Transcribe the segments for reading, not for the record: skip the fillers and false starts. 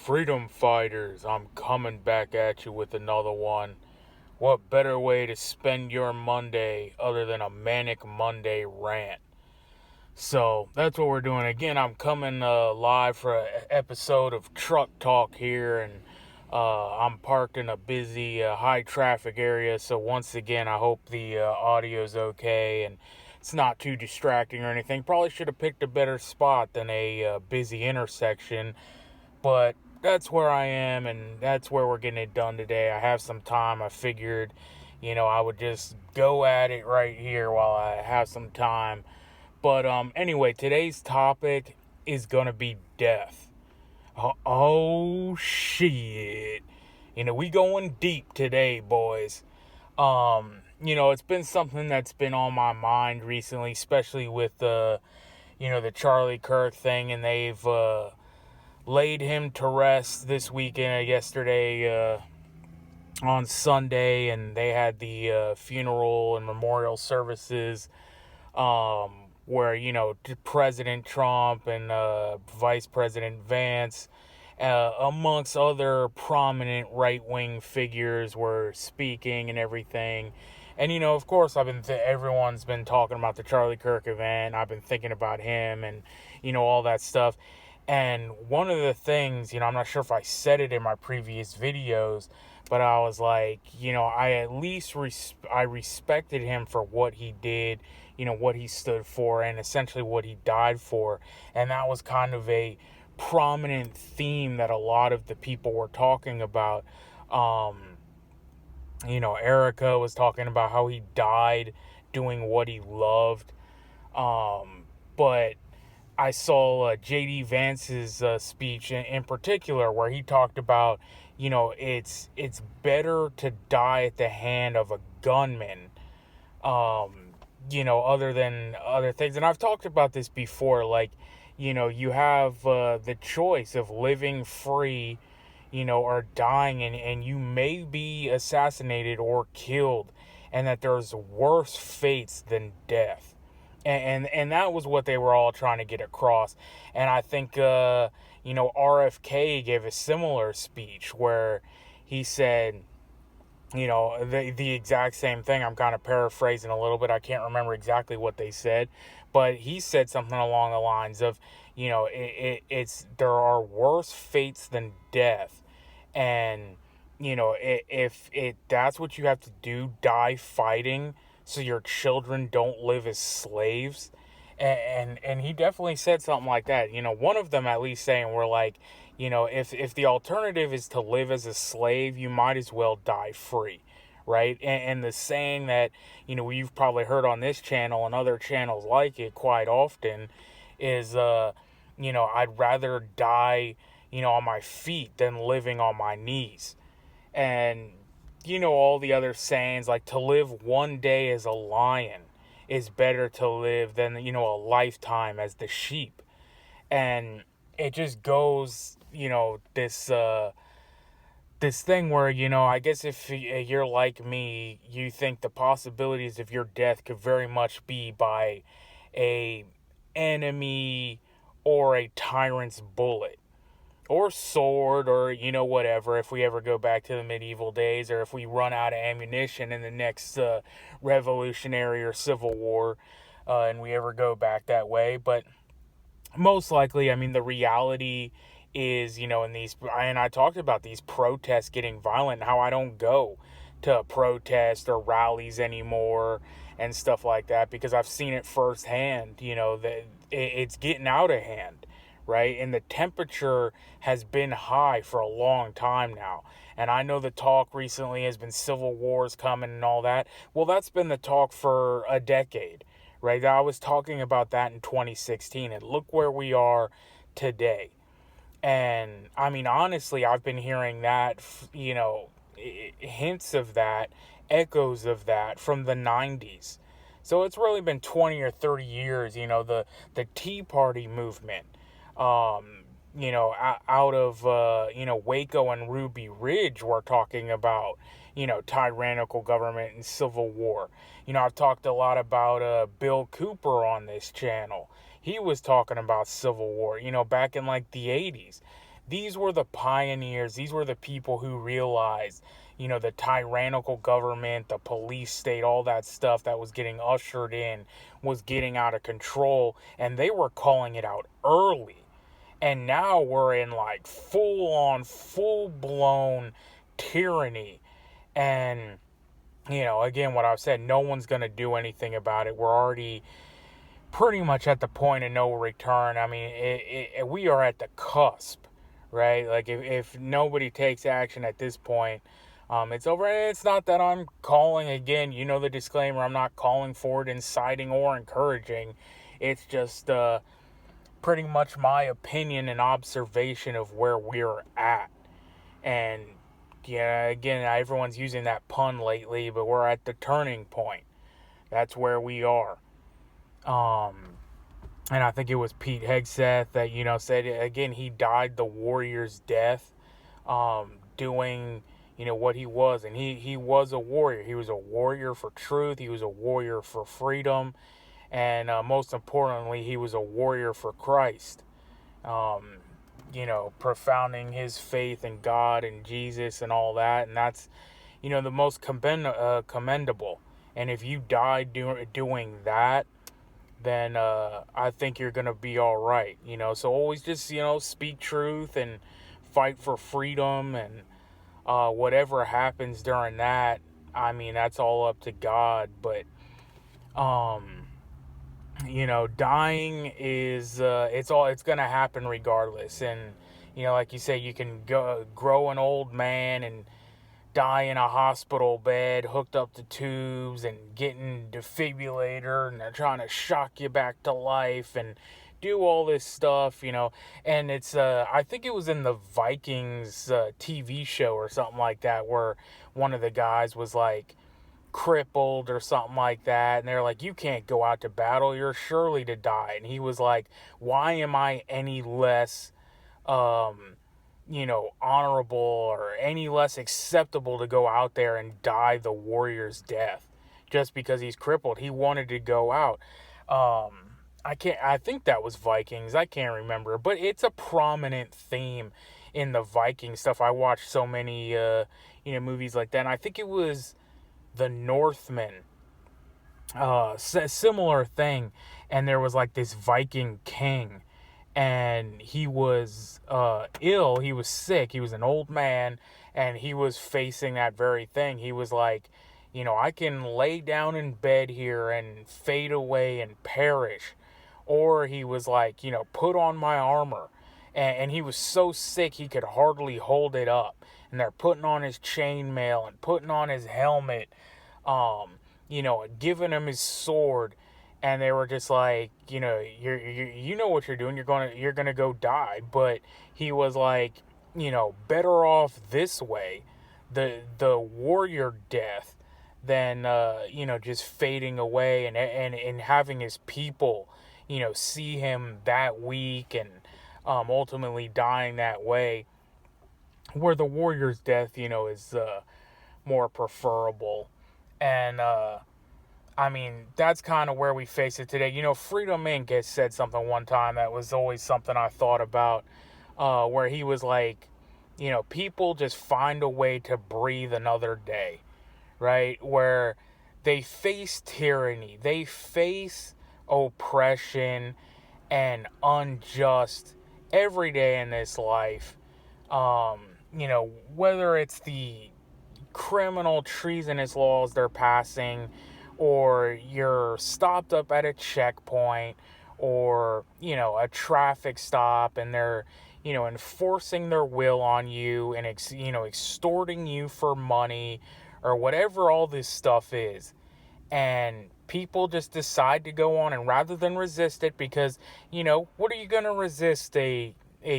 Freedom fighters, I'm coming back at you with another one. What better way to spend your Monday other than a manic Monday rant? So that's what we're doing. Again, I'm coming live for an episode of Truck Talk here, and I'm parked in a busy, high traffic area. So once again, I hope the audio's okay and it's not too distracting or anything. Probably should have picked a better spot than a busy intersection, but that's where I am, and that's where we're getting it done today. I have some time. I figured, I would just go at it right here while I have some time. But anyway, today's topic is gonna be death. Oh shit! We going deep today, boys. It's been something that's been on my mind recently, especially with the Charlie Kirk thing, and they've laid him to rest this weekend, yesterday, on Sunday, and they had the funeral and memorial services, where, President Trump and Vice President Vance, amongst other prominent right-wing figures, were speaking and everything. And, of course, everyone's been talking about the Charlie Kirk event. I've been thinking about him and, all that stuff. And one of the things, I'm not sure if I said it in my previous videos, but I was like, I at least I respected him for what he did, what he stood for, and essentially what he died for. And that was kind of a prominent theme that a lot of the people were talking about. Erica was talking about how he died doing what he loved. But I saw J.D. Vance's speech in particular, where he talked about, it's better to die at the hand of a gunman, other than other things. And I've talked about this before, like, you have the choice of living free, or dying, and you may be assassinated or killed, and that there's worse fates than death. And that was what they were all trying to get across. And I think, RFK gave a similar speech where he said, the exact same thing. I'm kind of paraphrasing a little bit. I can't remember exactly what they said, but he said something along the lines of, there are worse fates than death. And, if that's what you have to do, die fighting, so your children don't live as slaves. And he definitely said something like that. One of them at least saying, we're like, if the alternative is to live as a slave, you might as well die free, right? And the saying that, you've probably heard on this channel and other channels like it quite often is, I'd rather die, on my feet than living on my knees. And all the other sayings, like, to live one day as a lion is better to live than, a lifetime as the sheep. And it just goes, this thing where, I guess if you're like me, you think the possibilities of your death could very much be by a enemy or a tyrant's bullet or sword, or whatever, if we ever go back to the medieval days, or if we run out of ammunition in the next revolutionary or civil war, and we ever go back that way. But most likely, the reality is, in these, and I talked about these protests getting violent, how I don't go to protests or rallies anymore and stuff like that, because I've seen it firsthand, that it's getting out of hand. Right? And the temperature has been high for a long time now. And I know the talk recently has been civil wars coming and all that. Well, that's been the talk for a decade, right? I was talking about that in 2016, and look where we are today. And honestly, I've been hearing that, hints of that, echoes of that from the 90s. So it's really been 20 or 30 years, the Tea Party movement, out of, Waco and Ruby Ridge, we're talking about, tyrannical government and civil war. I've talked a lot about Bill Cooper on this channel. He was talking about civil war, back in like the 80s. these were the pioneers. These were the people who realized, the tyrannical government, the police state, all that stuff that was getting ushered in was getting out of control, and they were calling it out early. And now we're in like full on, full blown tyranny. And, again, what I've said, no one's going to do anything about it. We're already pretty much at the point of no return. I mean, we are at the cusp, right? Like, if nobody takes action at this point, it's over. It's not that I'm calling, again, the disclaimer, I'm not calling for it, inciting or encouraging. It's just pretty much my opinion and observation of where we're at. And yeah, again, everyone's using that pun lately, but we're at the turning point. That's where we are. And I think it was Pete Hegseth that, said, again, he died the warrior's death, doing, what he was. And he was a warrior. He was a warrior for truth. He was a warrior for freedom. And most importantly, he was a warrior for Christ. Profounding his faith in God and Jesus and all that. And that's, the most commendable. And if you die doing that, then I think you're going to be all right. So always just, speak truth and fight for freedom. And whatever happens during that, I mean, that's all up to God. But, dying is, it's going to happen regardless. And, like you say, you can grow an old man and die in a hospital bed, hooked up to tubes and getting defibrillator, and they're trying to shock you back to life and do all this stuff, and it's, I think it was in the Vikings TV show or something like that, where one of the guys was like crippled or something like that, and they're like, you can't go out to battle, you're surely to die. And he was like, why am I any less honorable or any less acceptable to go out there and die the warrior's death just because he's crippled? He wanted to go out. I think that was Vikings. I can't remember, but it's a prominent theme in the Viking stuff. I watched so many, movies like that. And I think it was The Northman, similar thing. And there was like this Viking king, and he was ill. He was sick. He was an old man, and he was facing that very thing. He was like, I can lay down in bed here and fade away and perish. Or he was like, put on my armor. And he was so sick he could hardly hold it up. And they're putting on his chainmail and putting on his helmet, giving him his sword. And they were just like, you know what you're doing. You're gonna go die. But he was like, better off this way, the warrior death, than just fading away and having his people, see him that weak and ultimately dying that way. Where the warrior's death, is more preferable. And I mean, that's kind of where we face it today. Freedom Inc. has said something one time that was always something I thought about, where he was like, people just find a way to breathe another day, right? Where they face tyranny, they face oppression and unjust every day in this life. Whether it's the criminal treasonous laws they're passing, or you're stopped up at a checkpoint, or a traffic stop, and they're enforcing their will on you and extorting you for money, or whatever all this stuff is. And people just decide to go on, and rather than resist it, because what are you going to resist a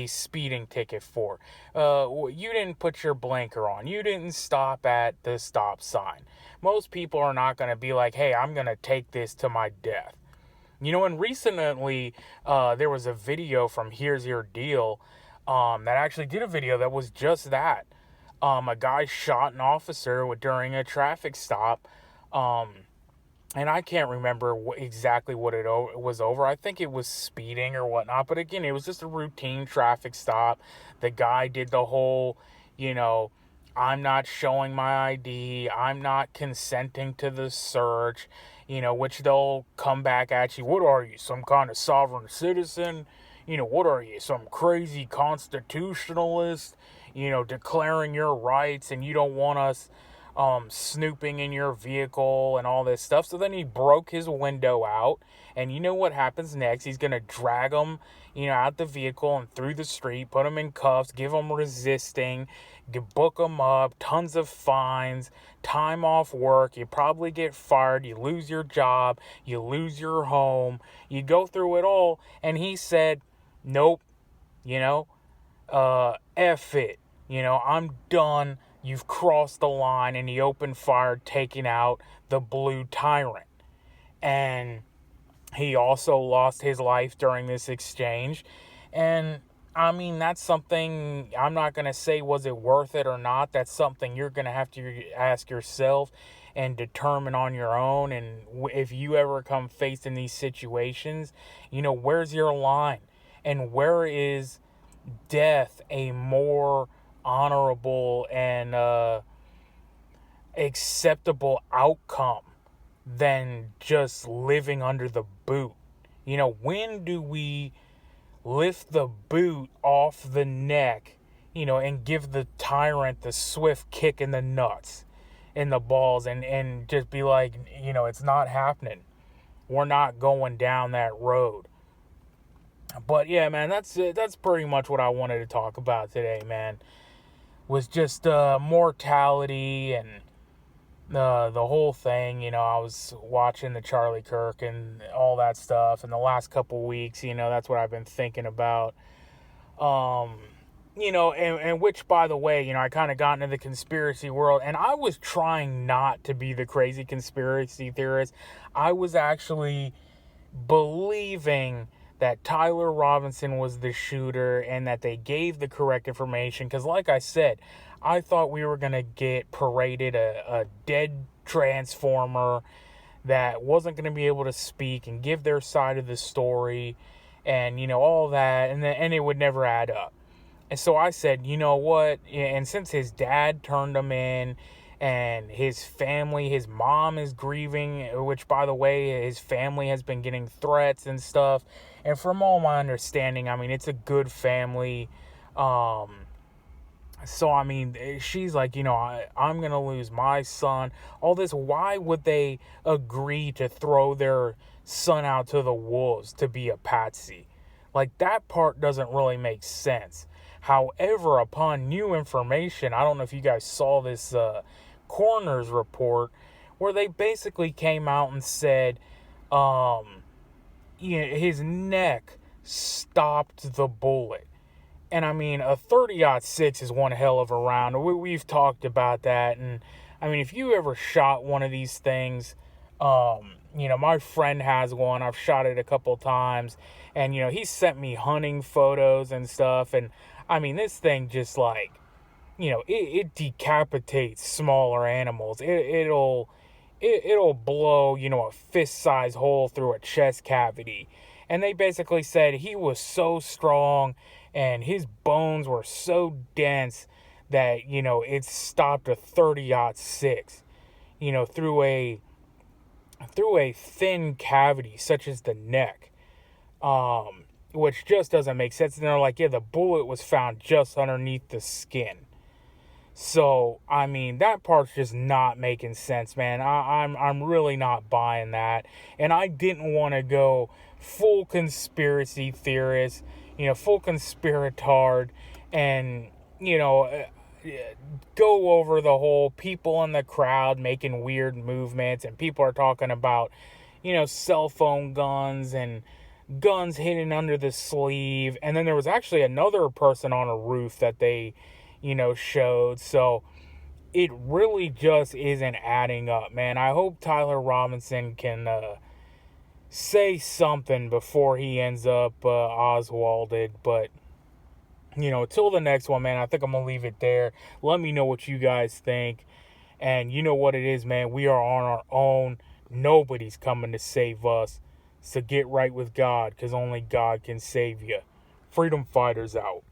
speeding ticket for? You didn't put your blinker on, you didn't stop at the stop sign. Most people are not going to be like, hey, I'm going to take this to my death. And recently there was a video from Here's Your Deal that actually did a video that was just that. A guy shot an officer during a traffic stop, and I can't remember exactly what it was over. I think it was speeding or whatnot. But again, it was just a routine traffic stop. The guy did the whole, you know, I'm not showing my ID. I'm not consenting to the search, which they'll come back at you. What are you, some kind of sovereign citizen? What are you, some crazy constitutionalist, declaring your rights and you don't want us snooping in your vehicle and all this stuff. So then he broke his window out, and you know what happens next? He's gonna drag him, out the vehicle and through the street, put him in cuffs, give him resisting, book him up, tons of fines, time off work. You probably get fired. You lose your job. You lose your home. You go through it all, and he said, "Nope, F it. I'm done. You've crossed the line," and he opened fire, taking out the blue tyrant. And he also lost his life during this exchange. And I mean, that's something I'm not going to say was it worth it or not. That's something you're going to have to ask yourself and determine on your own. And if you ever come facing these situations, where's your line? And where is death a more honorable and acceptable outcome than just living under the boot? When do we lift the boot off the neck, and give the tyrant the swift kick in the nuts, in the balls, and just be like, it's not happening. We're not going down that road. But yeah, man, that's pretty much what I wanted to talk about today, man. Was just mortality and the whole thing. I was watching the Charlie Kirk and all that stuff, and the last couple weeks, that's what I've been thinking about. And which, by the way, I kind of got into the conspiracy world, and I was trying not to be the crazy conspiracy theorist. I was actually believing that Tyler Robinson was the shooter and that they gave the correct information. Because like I said, I thought we were going to get paraded a dead transformer that wasn't going to be able to speak and give their side of the story and, all that. And it would never add up. And so I said, you know what? And since his dad turned him in, and his family, his mom is grieving, which, by the way, his family has been getting threats and stuff. And from all my understanding, I mean, it's a good family. So, I mean, she's like, I'm going to lose my son. All this, why would they agree to throw their son out to the wolves to be a patsy? Like, that part doesn't really make sense. However, upon new information, I don't know if you guys saw this coroner's report, where they basically came out and said his neck stopped the bullet. And I mean, a 30-06 is one hell of a round. We've talked about that. And I mean, if you ever shot one of these things, my friend has one. I've shot it a couple times. And, he sent me hunting photos and stuff. And I mean, this thing just like, it decapitates smaller animals. It'll blow, a fist-sized hole through a chest cavity. And they basically said he was so strong and his bones were so dense that, it stopped a 30-06, through a thin cavity such as the neck, which just doesn't make sense. And they're like, yeah, the bullet was found just underneath the skin. So, I mean, that part's just not making sense, man. I'm really not buying that. And I didn't want to go full conspiracy theorist, full conspiratard, and, go over the whole people in the crowd making weird movements, and people are talking about, cell phone guns and guns hidden under the sleeve. And then there was actually another person on a roof that they showed. So it really just isn't adding up, man. I hope Tyler Robinson can say something before he ends up Oswalded. But till the next one, man, I think I'm gonna leave it there. Let me know what you guys think. And you know what it is, man. We are on our own. Nobody's coming to save us. So get right with God, because only God can save you. Freedom Fighters out.